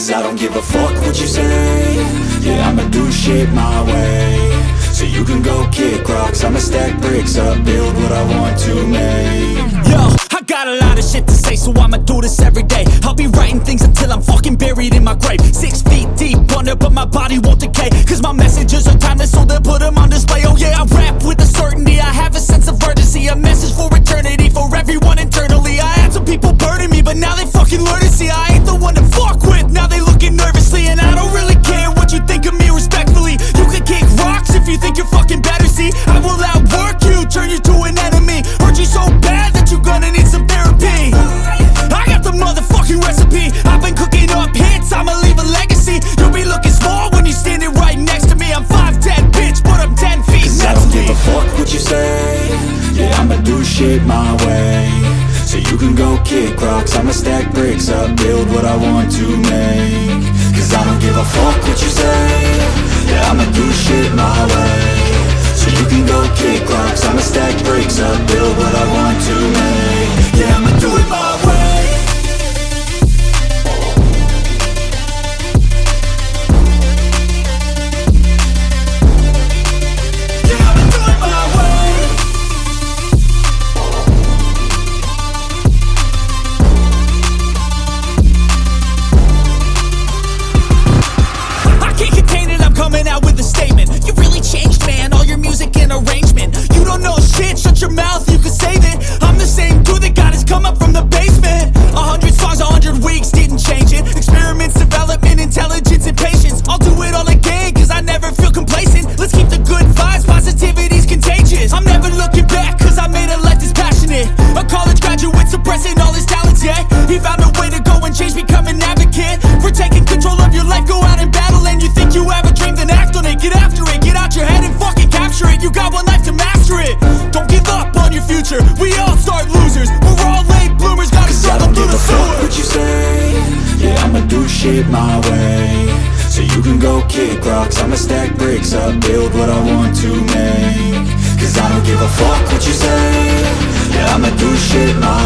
Cause I don't give a fuck what you say. Yeah, I'ma do shit my way. So you can go kick rocks, I'ma stack bricks up, build what I want to make. Yo, I got a lot of shit to say, so I'ma do this every day. I'll be writing things until I'm fucking buried in my grave. 6 feet deep under, but my body won't decay. Cause my messages are timeless, so they'll put them on display. Oh yeah, I rap with a certainty, I have a sense of urgency. A message for eternity, for everyone internally. I had some people burning me, but now they fucking learn to see I ain't the one to fuck with, now they looking nervously. And I don't really care what you think of me, respectfully. You can kick rocks if you think you're fucking better, see. I will outwork you, turn you to an enemy. Hurt you so bad that you're gonna need some therapy. I got the motherfucking recipe, I've been cooking up hits, I'ma leave a legacy. You'll be looking small when you're standing right next to me. I'm 5'10", bitch, but I'm 10 feet Cause next I don't to me. give a fuck what you say. Yeah, I'ma do shit my way. So you can go kick rocks, I'ma stack bricks up, build what I want to make. Cause I don't give a fuck what you say. Yeah, I'ma do shit my way. So you can go kick rocks, I'ma stack bricks up, build what I want to make. Yeah, I'ma do it my way. Coming out with a statement. You really changed, man, all your music and arrangement. You don't know shit, shut your mouth, you can save it. I'm the same dude that got his come up from the basement. 100 songs, 100 weeks, didn't change it. Experiments, development, intelligence, and patience. I'll do it all again, cause I never feel complacent. Let's keep the good vibes, positivity's contagious. I'm never looking back, cause I made a life that's passionate. A college graduate suppressing all his talents, yeah. He found a way to go and change, become an advocate. For taking control of your life, go out and battle. And you think you have a dream, then act on it. Get after it, get out your head and fucking capture it. You got one life to master it. Don't give up on your future, we all start losers. We're all late bloomers, gotta struggle through the sewer. What you say? Yeah, I'ma do shit my way. So you can go kick rocks, I'ma stack bricks up, build what I want to make. Cause I don't give a fuck what you say. Yeah, I'ma do shit my